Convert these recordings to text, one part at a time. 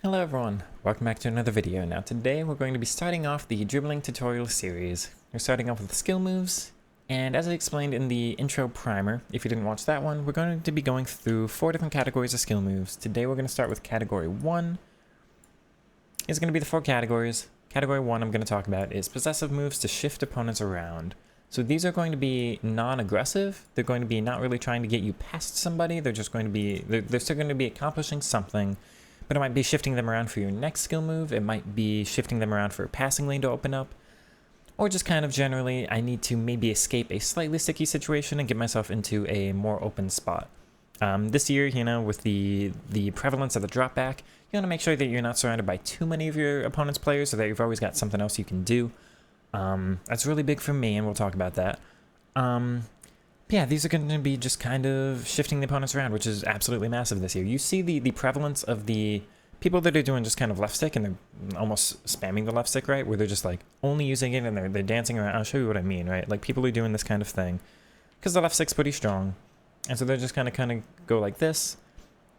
Hello everyone, welcome back to another video. Now today we're going to be starting off the dribbling tutorial series. We're starting off with the skill moves, and as I explained in the intro primer, if you didn't watch that one, we're going to be going through 4 different categories of skill moves. Today we're going to start with category 1. It's going to be the 4 categories. Category 1 I'm going to talk about is possessive moves to shift opponents around. So these are going to be non-aggressive. They're going to be not really trying to get you past somebody. They're just going to be, they're still going to be accomplishing something. But it might be shifting them around for your next skill move, it might be shifting them around for a passing lane to open up, or just kind of generally, I need to maybe escape a slightly sticky situation and get myself into a more open spot. This year, you know, with the prevalence of the dropback, you want to make sure that you're not surrounded by too many of your opponent's players, so that you've always got something else you can do. That's really big for me, and we'll talk about that. Yeah, these are going to be just kind of shifting the opponents around, which is absolutely massive this year. You see the prevalence of the people that are doing just kind of left stick, and they're almost spamming the left stick, right? Where they're just like only using it and they're dancing around. I'll show you what I mean, right? Like people are doing this kind of thing because the left stick's pretty strong. And so they're just kind of go like this.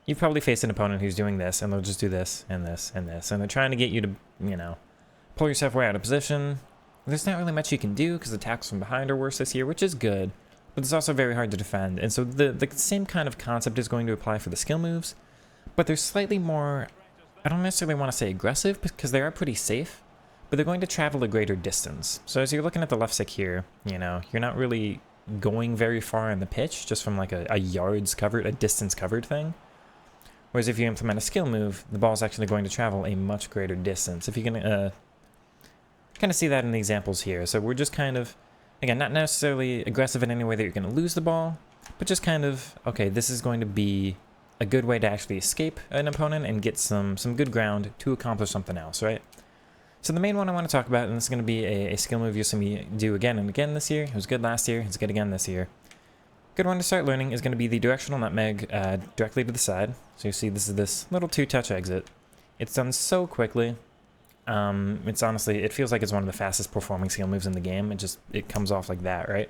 You've probably faced an opponent who's doing this, and they'll just do this and this and this. And they're trying to get you to, you know, pull yourself way out of position. There's not really much you can do because the attacks from behind are worse this year, which is good. But it's also very hard to defend, and so the same kind of concept is going to apply for the skill moves, but they're slightly more, I don't necessarily want to say aggressive, because they are pretty safe, but they're going to travel a greater distance. So as you're looking at the left stick here, you know, you're not really going very far in the pitch, just from like a yards covered, a distance covered thing. Whereas if you implement a skill move, the ball is actually going to travel a much greater distance. If you can kind of see that in the examples here. So we're just kind of, again, not necessarily aggressive in any way that you're going to lose the ball, but just kind of, okay, this is going to be a good way to actually escape an opponent and get some good ground to accomplish something else, right? So the main one I want to talk about, and this is going to be a skill move you'll see me do again and again this year. It was good last year, it's good again this year. Good one to start learning is going to be the directional nutmeg directly to the side. So you see this is this little 2-touch exit. It's done so quickly. It's honestly, it feels like it's one of the fastest performing skill moves in the game. It comes off like that, right?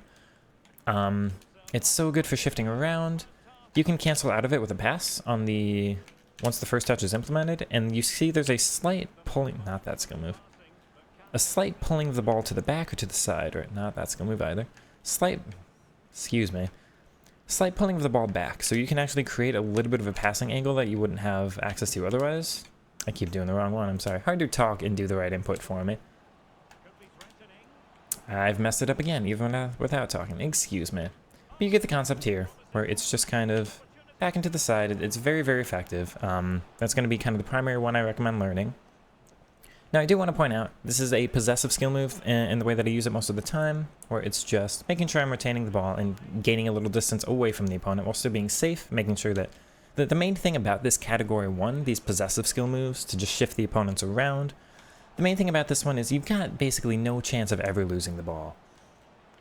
It's so good for shifting around. You can cancel out of it with a pass on once the first touch is implemented, and you see there's a slight pulling, not that skill move. A slight pulling of the ball to the back or to the side, right? Not that skill move either. Slight pulling of the ball back, so you can actually create a little bit of a passing angle that you wouldn't have access to otherwise. I keep doing the wrong one, I'm sorry. Hard to talk and do the right input for me. I've messed it up again, even without talking. Excuse me. But you get the concept here, where it's just kind of back into the side. It's very, very effective. That's going to be kind of the primary one I recommend learning. Now, I do want to point out, this is a possessive skill move in the way that I use it most of the time, where it's just making sure I'm retaining the ball and gaining a little distance away from the opponent while still being safe, making sure that the main thing about this category 1, these possessive skill moves to just shift the opponents around, the main thing about this one is you've got basically no chance of ever losing the ball.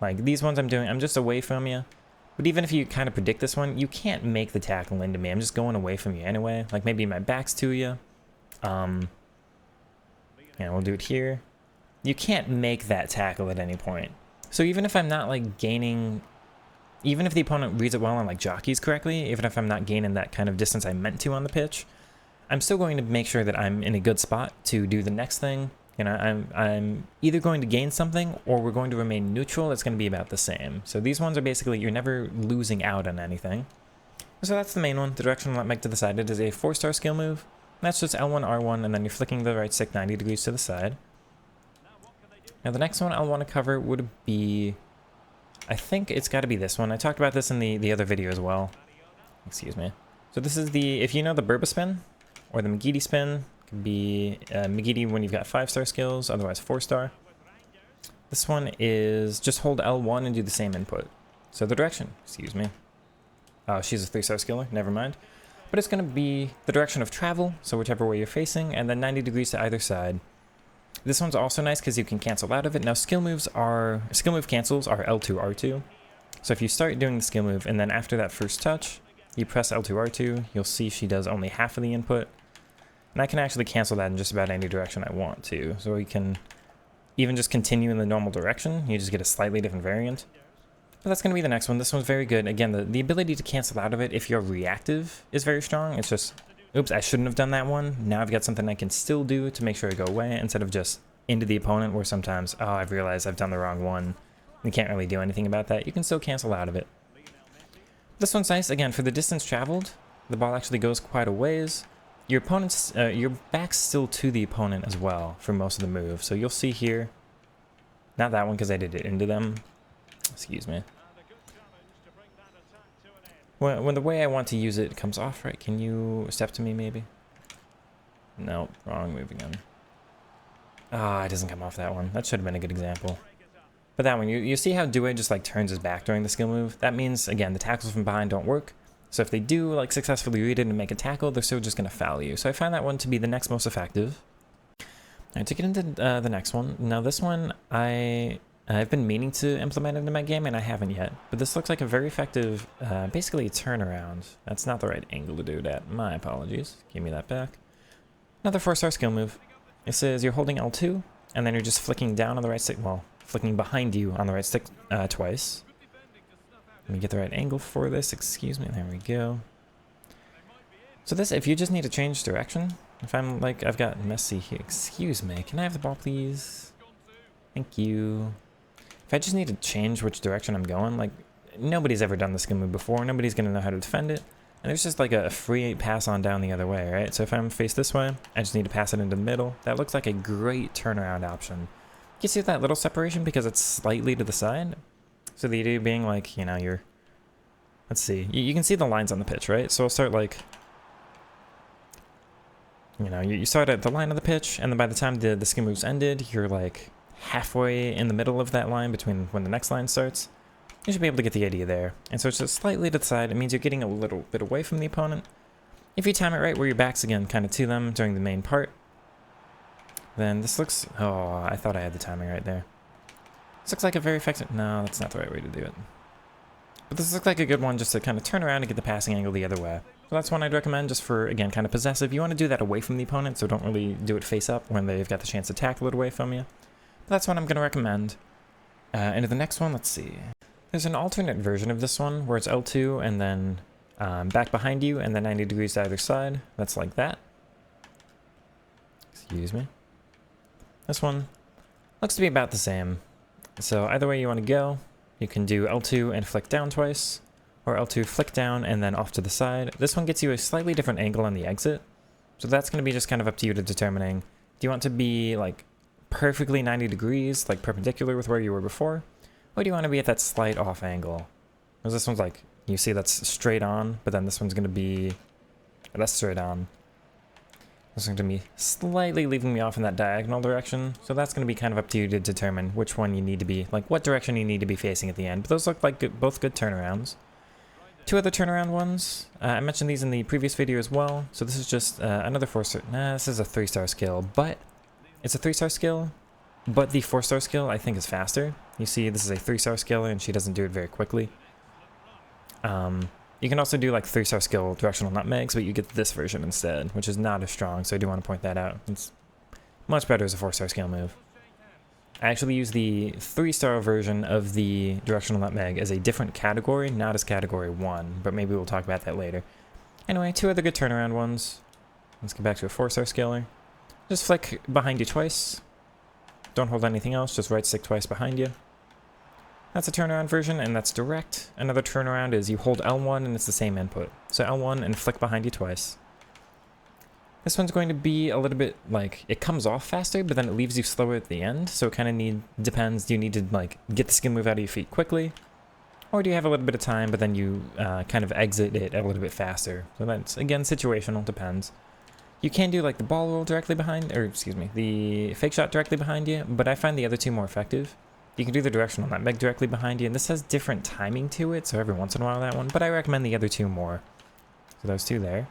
Like these ones I'm doing, I'm just away from you. But even if you kind of predict this one, you can't make the tackle into me. I'm just going away from you anyway. Like maybe my back's to you. Yeah, we'll do it here. You can't make that tackle at any point. So even if I'm not like gaining, even if the opponent reads it well and like jockeys correctly, even if I'm not gaining that kind of distance I meant to on the pitch, I'm still going to make sure that I'm in a good spot to do the next thing. You know, I'm either going to gain something or we're going to remain neutral. It's going to be about the same. So these ones are basically, you're never losing out on anything. So that's the main one, the directional nutmeg to the side. It is a 4-star skill move. That's just L1, R1, and then you're flicking the right stick 90 degrees to the side. Now the next one I'll want to cover would be, I think it's got to be this one. I talked about this in the other video as well. Excuse me. So this is if you know the Berba spin, or the McGeady spin, it could be McGeady when you've got 5-star skills, otherwise 4-star. This one is just hold L1 and do the same input. So the direction, excuse me. Oh, she's a 3-star skiller, never mind. But it's going to be the direction of travel, so whichever way you're facing, and then 90 degrees to either side. This one's also nice because you can cancel out of it. Now skill move cancels are L2, R2. So if you start doing the skill move and then after that first touch, you press L2, R2, you'll see she does only half of the input. And I can actually cancel that in just about any direction I want to. So we can even just continue in the normal direction. You just get a slightly different variant. But that's going to be the next one. This one's very good. Again, the ability to cancel out of it if you're reactive is very strong. It's just oops, I shouldn't have done that one. Now I've got something I can still do to make sure I go away instead of just into the opponent, where sometimes, oh, I've realized I've done the wrong one. You can't really do anything about that. You can still cancel out of it. This one's nice. Again, for the distance traveled, the ball actually goes quite a ways. Your opponent's, your back's still to the opponent as well for most of the move. So you'll see here, not that one because I did it into them. Excuse me. When the way I want to use it comes off, right? Can you step to me maybe? No, wrong move again. Ah, it doesn't come off that one. That should have been a good example. But that one, you see how Due just like turns his back during the skill move? That means, again, the tackles from behind don't work. So if they do like successfully read it and make a tackle, they're still just going to foul you. So I find that one to be the next most effective. Alright, to get into the next one. Now this one, I've been meaning to implement in my game and I haven't yet. But this looks like a very effective, basically a turnaround. That's not the right angle to do that. My apologies. Give me that back. Another 4-star skill move. It says you're holding L2 and then you're just flicking down on the right stick. Well, flicking behind you on the right stick twice. Let me get the right angle for this. Excuse me. There we go. So this, if you just need to change direction, if I'm like, I've got messy here. Excuse me. Can I have the ball, please? Thank you. If I just need to change which direction I'm going, like, nobody's ever done the skill move before. Nobody's going to know how to defend it. And there's just like a free pass on down the other way, right? So if I'm faced this way, I just need to pass it into the middle. That looks like a great turnaround option. You see that little separation because it's slightly to the side? So the idea being like, you know, you're... Let's see. You can see the lines on the pitch, right? So I'll start like... You know, you start at the line of the pitch, and then by the time the skill move's ended, you're like halfway in the middle of that line between when the next line starts. You should be able to get the idea there. And so it's just slightly to the side. It means you're getting a little bit away from the opponent. If you time it right where your back's again kind of to them during the main part, then this looks... Oh, I thought I had the timing right there. This looks like a very effective... No, that's not the right way to do it. But this looks like a good one just to kind of turn around and get the passing angle the other way. So that's one I'd recommend just for, again, kind of possessive. You want to do that away from the opponent, so don't really do it face up when they've got the chance to tackle it away from you. But that's one I'm going to recommend. Into the next one, let's see. There's an alternate version of this one where it's L2 and then back behind you and then 90 degrees to either side. That's like that. Excuse me. This one looks to be about the same. So either way you want to go, you can do L2 and flick down twice, or L2 flick down and then off to the side. This one gets you a slightly different angle on the exit. So that's going to be just kind of up to you to determining, do you want to be like perfectly 90 degrees, like perpendicular with where you were before? Or do you want to be at that slight off angle? Because this one's like, you see that's straight on, but then this one's going to be, that's straight on. This one's going to be slightly leaving me off in that diagonal direction. So that's going to be kind of up to you to determine which one you need to be, like what direction you need to be facing at the end. But those look like both good turnarounds. Two other turnaround ones. I mentioned these in the previous video as well. So this is just another 4-star, this is a 3-star skill, but it's a 3-star skill. But the 4-star skill, I think, is faster. You see, this is a 3-star skill, and she doesn't do it very quickly. You can also do, like, 3-star skill directional nutmegs, but you get this version instead, which is not as strong, so I do want to point that out. It's much better as a 4-star skill move. I actually use the 3-star version of the directional nutmeg as a different category, not as category 1, but maybe we'll talk about that later. Anyway, two other good turnaround ones. Let's get back to a 4-star skiller. Just flick behind you twice. Don't hold anything else, just right stick twice behind you. That's a turnaround version, and that's direct. Another turnaround is you hold L1 and it's the same input. So L1 and flick behind you twice. This one's going to be a little bit like, it comes off faster, but then it leaves you slower at the end. So it kind of depends, do you need to like get the skill move out of your feet quickly? Or do you have a little bit of time, but then you kind of exit it a little bit faster? So that's, again, situational, depends. You can do like the ball roll directly behind, or excuse me, the fake shot directly behind you, but I find the other two more effective. You can do the directional nutmeg directly behind you, and this has different timing to it, so every once in a while that one, but I recommend the other two more. So those two there.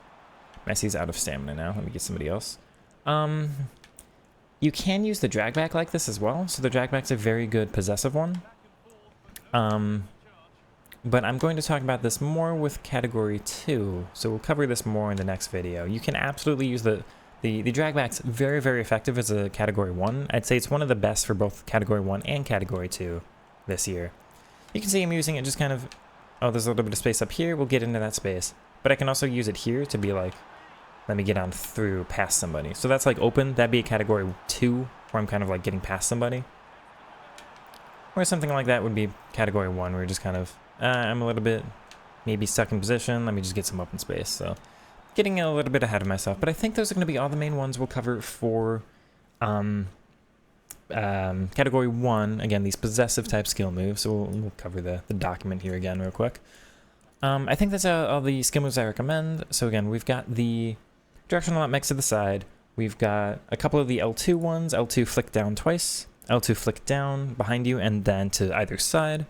Messi's out of stamina now, let me get somebody else. You can use the dragback like this as well, so the dragback's a very good possessive one. But I'm going to talk about this more with category 2, so we'll cover this more in the next video. You can absolutely use the dragback's very, very effective as a category 1. I'd say it's one of the best for both category 1 and category 2 this year. You can see I'm using it just kind of, oh, there's a little bit of space up here, we'll get into that space. But I can also use it here to be like let me get on through past somebody. So that's like open. That'd be a category 2, where I'm kind of like getting past somebody. Or something like that would be category 1, where you're just kind of, I'm a little bit maybe stuck in position. Let me just get some open space. So getting a little bit ahead of myself. But I think those are going to be all the main ones we'll cover for category 1. Again, these possessive type skill moves. So we'll cover the document here again real quick. I think that's all the skill moves I recommend. So again, we've got the directional nutmeg to the side. We've got a couple of the L2 ones. L2 flick down twice. L2 flick down behind you and then to either side.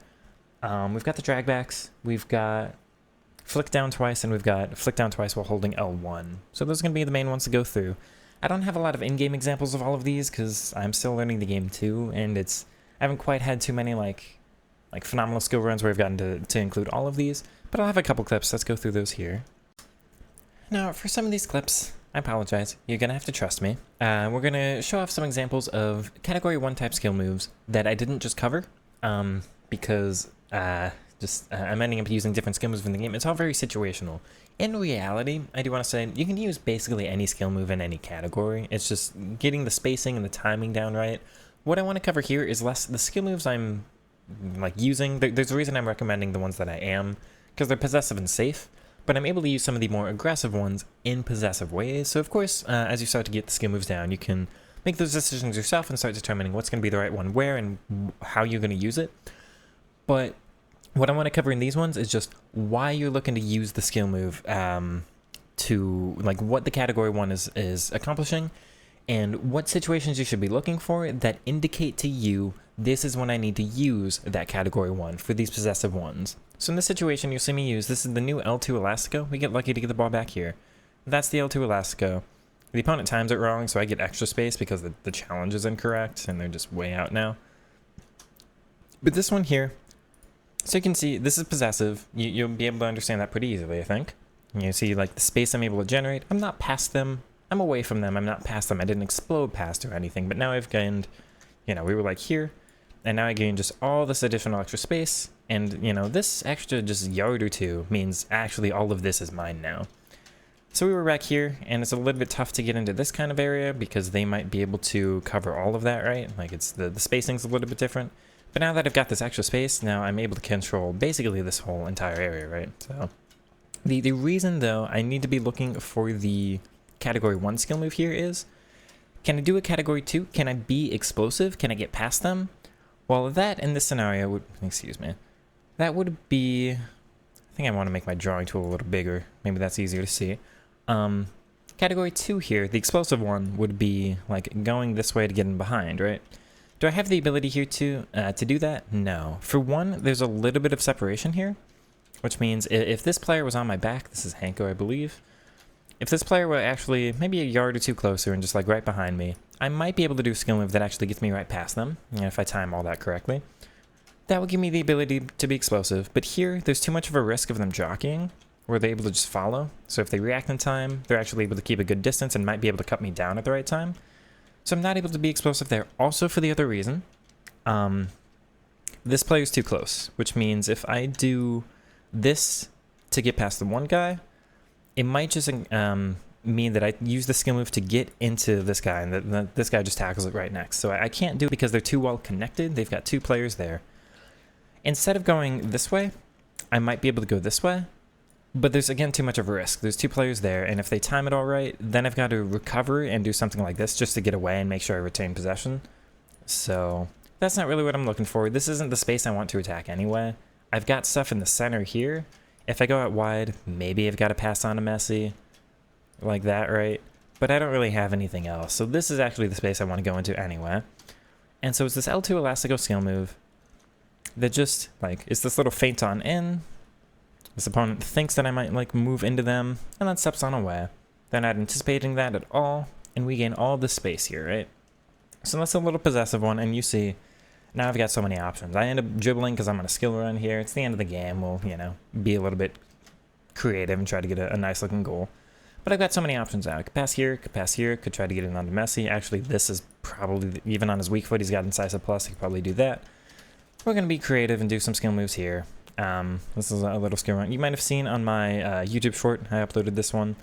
We've got the dragbacks. We've got flick down twice, and we've got flick down twice while holding L1. So those are going to be the main ones to go through. I don't have a lot of in-game examples of all of these because I'm still learning the game too, and I haven't quite had too many like phenomenal skill runs where I've gotten to include all of these, but I'll have a couple clips. Let's go through those here. Now, for some of these clips, I apologize. You're going to have to trust me. We're going to show off some examples of category 1 type skill moves that I didn't just cover because I'm ending up using different skill moves in the game. It's all very situational. In reality, I do want to say you can use basically any skill move in any category. It's just getting the spacing and the timing down right. What I want to cover here is less the skill moves I'm like using. There's a reason I'm recommending the ones that I am, because they're possessive and safe. But I'm able to use some of the more aggressive ones in possessive ways. So of course, as you start to get the skill moves down, you can make those decisions yourself and start determining what's going to be the right one where and how you're going to use it. But what I want to cover in these ones is just why you're looking to use the skill move to, like, what the category 1 is accomplishing, and what situations you should be looking for that indicate to you this is when I need to use that category 1 for these possessive ones. So in this situation, you'll see me use, this is the new L2 Elastico. We get lucky to get the ball back here. That's the L2 Elastico. The opponent times it wrong, so I get extra space because the challenge is incorrect, and they're just way out now. But this one here, so you can see, this is possessive. You'll be able to understand that pretty easily, I think. You see, like, the space I'm able to generate. I'm not past them. I'm away from them. I'm not past them. I didn't explode past or anything, but now I've gained, we were like here, and now I gained just all this additional extra space, and, this extra just yard or two means actually all of this is mine now. So we were back here, and it's a little bit tough to get into this kind of area because they might be able to cover all of that, right? Like, it's the spacing's a little bit different. But now that I've got this extra space, now I'm able to control basically this whole entire area, right? So the reason, though, I need to be looking for the category 1 skill move here is, can I do a category 2? Can I be explosive? Can I get past them? Well, that in this scenario would, that would be, I think I want to make my drawing tool a little bigger. Maybe that's easier to see. Category 2 here, the explosive one, would be like going this way to get in behind, right? Do I have the ability here to do that? No. For one, there's a little bit of separation here, which means if this player was on my back, this is Hanko, I believe. If this player were actually maybe a yard or two closer and just like right behind me, I might be able to do a skill move that actually gets me right past them, if I time all that correctly. That would give me the ability to be explosive, but here, there's too much of a risk of them jockeying, where they're able to just follow. So if they react in time, they're actually able to keep a good distance and might be able to cut me down at the right time. So I'm not able to be explosive there. Also, for the other reason, this player's too close, which means if I do this to get past the one guy, it might just mean that I use the skill move to get into this guy, and that this guy just tackles it right next. So I can't do it because they're too well connected. They've got 2 players there. Instead of going this way, I might be able to go this way, but there's, again, too much of a risk. There's 2 players there, and if they time it all right, then I've got to recover and do something like this just to get away and make sure I retain possession. So that's not really what I'm looking for. This isn't the space I want to attack anyway. I've got stuff in the center here. If I go out wide, maybe I've got to pass on to Messi, like that, right? But I don't really have anything else. So this is actually the space I want to go into anyway. And so it's this L2 Elastico skill move that just, like, it's this little feint on in. This opponent thinks that I might, like, move into them, and then steps on away. They're not anticipating that at all, and we gain all this space here, right? So that's a little possessive one, and you see, now I've got so many options. I end up dribbling because I'm on a skill run here. It's the end of the game. We'll, be a little bit creative and try to get a nice looking goal. But I've got so many options now. I could pass here, could try to get it onto Messi. Actually, this is probably, even on his weak foot, he's got incisive plus. He could probably do that. We're going to be creative and do some skill moves here. This is a little skill run. You might have seen on my YouTube short, I uploaded this one,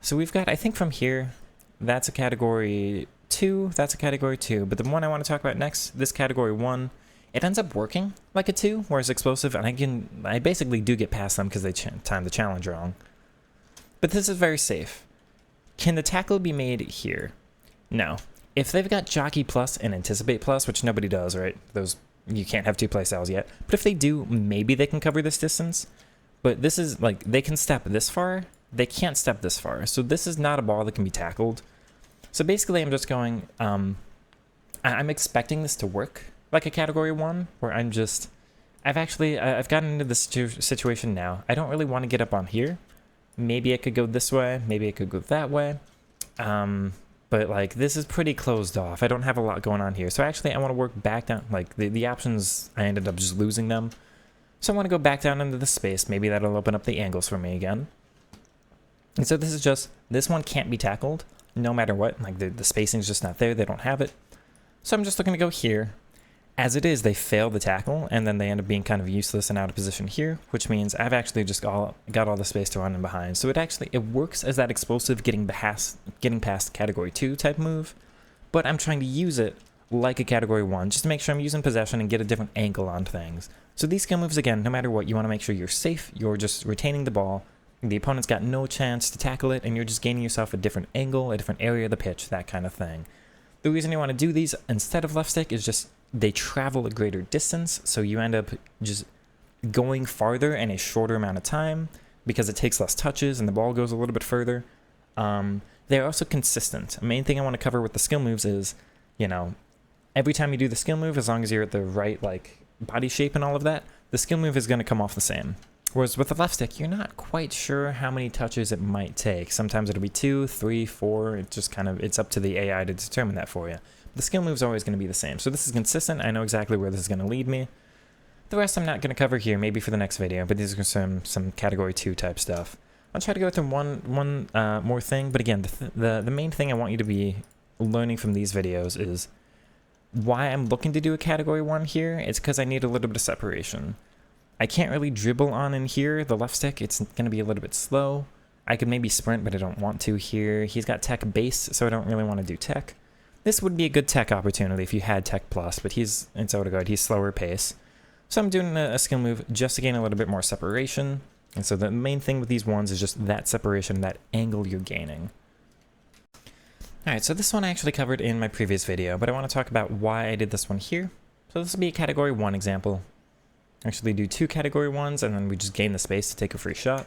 So we've got, I think from here, that's a category 2, that's a category 2, but the one I want to talk about next, this category 1, it ends up working like a 2, whereas explosive, and I basically do get past them because they timed the challenge wrong. But this is very safe. Can the tackle be made here? No. If they've got Jockey Plus and Anticipate Plus, which nobody does, right? Those, you can't have 2 playstyles yet. But if they do, maybe they can cover this distance. But this is, like, they can step this far. They can't step this far. So this is not a ball that can be tackled. So basically, I'm just going, I'm expecting this to work like a category 1, where I've gotten into this situation now. I don't really want to get up on here. Maybe I could go this way. Maybe I could go that way. But like, this is pretty closed off. I don't have a lot going on here. So actually, I want to work back down. Like, the options, I ended up just losing them. So I want to go back down into the space. Maybe that'll open up the angles for me again. And so this is just, this one can't be tackled no matter what. Like, the spacing's just not there. They don't have it. So I'm just looking to go here. As it is, they fail the tackle, and then they end up being kind of useless and out of position here, which means I've actually just got all the space to run in behind. So it works as that explosive getting past category 2 type move, but I'm trying to use it like a category 1, just to make sure I'm using possession and get a different angle on things. So these skill moves, again, no matter what, you want to make sure you're safe, you're just retaining the ball, the opponent's got no chance to tackle it, and you're just gaining yourself a different angle, a different area of the pitch, that kind of thing. The reason you want to do these instead of left stick is just they travel a greater distance, so you end up just going farther in a shorter amount of time because it takes less touches and the ball goes a little bit further. They're also consistent. The main thing I want to cover with the skill moves is, you know, every time you do the skill move, as long as you're at the right like body shape and all of that, the skill move is going to come off the same. Whereas with the left stick, you're not quite sure how many touches it might take. Sometimes it'll be 2, 3, 4. It just kind of, it's up to the AI to determine that for you. The skill move is always going to be the same. So this is consistent. I know exactly where this is going to lead me. The rest I'm not going to cover here, maybe for the next video, but these are some category 2 type stuff. I'll try to go through one more thing, but again, the main thing I want you to be learning from these videos is why I'm looking to do a category 1 here. It's because I need a little bit of separation. I can't really dribble on in here. The left stick, it's going to be a little bit slow. I could maybe sprint, but I don't want to here. He's got tech base, so I don't really want to do tech. This would be a good tech opportunity if you had tech plus, but he's slower pace. So I'm doing a skill move just to gain a little bit more separation. And so the main thing with these ones is just that separation, that angle you're gaining. Alright, so this one I actually covered in my previous video, but I want to talk about why I did this one here. So this will be a category 1 example. Actually do 2 category 1s, and then we just gain the space to take a free shot.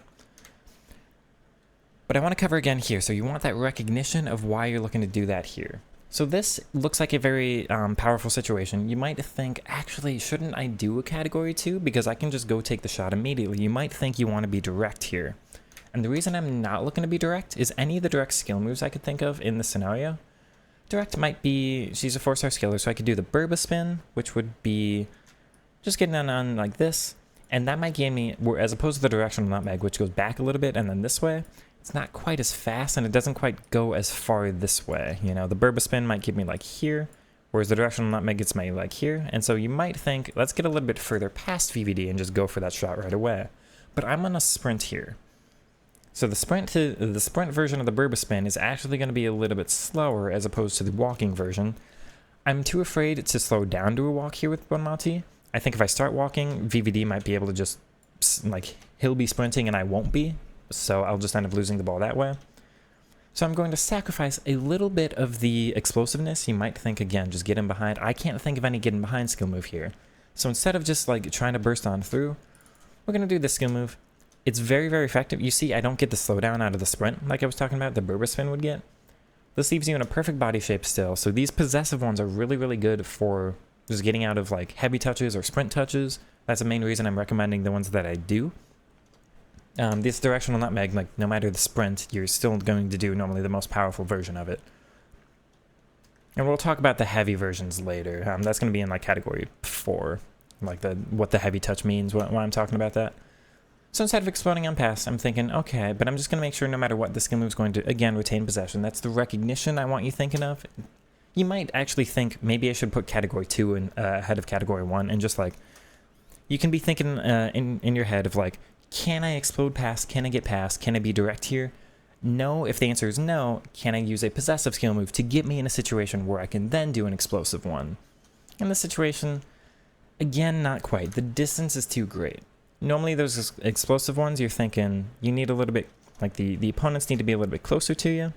But I want to cover again here, so you want that recognition of why you're looking to do that here. So this looks like a very powerful situation. You might think, actually, shouldn't I do a category 2? Because I can just go take the shot immediately. You might think you want to be direct here. And the reason I'm not looking to be direct is any of the direct skill moves I could think of in this scenario. Direct might be, she's a 4-star skiller, so I could do the Berba spin, which would be just getting on like this. And that might gain me, as opposed to the directional nutmeg, which goes back a little bit and then this way. It's not quite as fast, and it doesn't quite go as far this way. You know, the Berba spin might give me like here, whereas the directional nutmeg gets me like here. And so you might think, let's get a little bit further past VVD and just go for that shot right away. But I'm gonna sprint here. So the sprint version of the Berba spin is actually going to be a little bit slower as opposed to the walking version. I'm too afraid to slow down to a walk here with Bonmati. I think if I start walking, VVD might be able to just, like, he'll be sprinting and I won't be. So I'll just end up losing the ball that way. So I'm going to sacrifice a little bit of the explosiveness. You might think, again, just get in behind. I can't think of any getting behind skill move here. So instead of just like trying to burst on through, we're going to do this skill move. It's very, very effective. You see, I don't get the slowdown out of the sprint like I was talking about the Berba spin would get. This leaves you in a perfect body shape still. So these possessive ones are really, really good for just getting out of like heavy touches or sprint touches. That's the main reason I'm recommending the ones that I do. This directional nutmeg, like no matter the sprint, you're still going to do normally the most powerful version of it. And we'll talk about the heavy versions later. That's going to be in like category 4, like what the heavy touch means when I'm talking about that. So instead of exploding on pass, I'm thinking, okay, but I'm just going to make sure no matter what, the skill move is going to, again, retain possession. That's the recognition I want you thinking of. You might actually think maybe I should put category 2 in, ahead of category 1, and just like, you can be thinking in your head of like, can I explode past? Can I get past? Can I be direct here? No, if the answer is no, can I use a possessive skill move to get me in a situation where I can then do an explosive one? In this situation, again, not quite. The distance is too great. Normally those explosive ones, you're thinking you need a little bit, like the opponents need to be a little bit closer to you.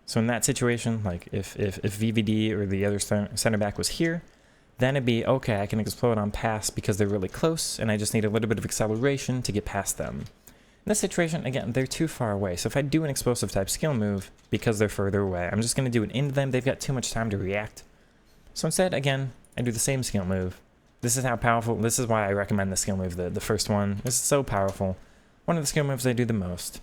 So in that situation, like if VVD or the other center back was here, then it'd be, okay, I can explode on pass because they're really close, and I just need a little bit of acceleration to get past them. In this situation, again, they're too far away, so if I do an explosive type skill move, because they're further away, I'm just going to do it into them. They've got too much time to react. So instead, again, I do the same skill move. This is how powerful, this is why I recommend the skill move, the first one. This is so powerful. One of the skill moves I do the most.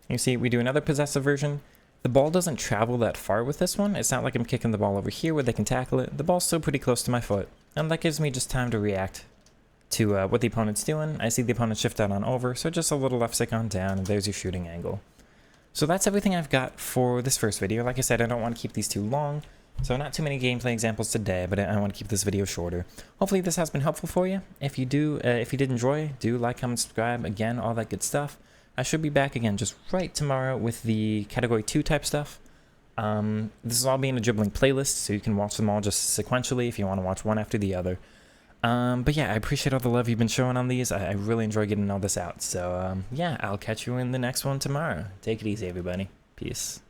You see, we do another possessive version. The ball doesn't travel that far with this one. It's not like I'm kicking the ball over here where they can tackle it. The ball's still pretty close to my foot, and that gives me just time to react to what the opponent's doing. I see the opponent shift out on over, so just a little left stick on down, and there's your shooting angle. So that's everything I've got for this first video. Like I said, I don't want to keep these too long, so not too many gameplay examples today, but I want to keep this video shorter. Hopefully this has been helpful for you. If you did enjoy, do like, comment, subscribe, again, all that good stuff. I should be back again just right tomorrow with the Category 2 type stuff. This is all being a dribbling playlist, so you can watch them all just sequentially if you want to watch one after the other. But yeah, I appreciate all the love you've been showing on these. I really enjoy getting all this out. So yeah, I'll catch you in the next one tomorrow. Take it easy, everybody. Peace.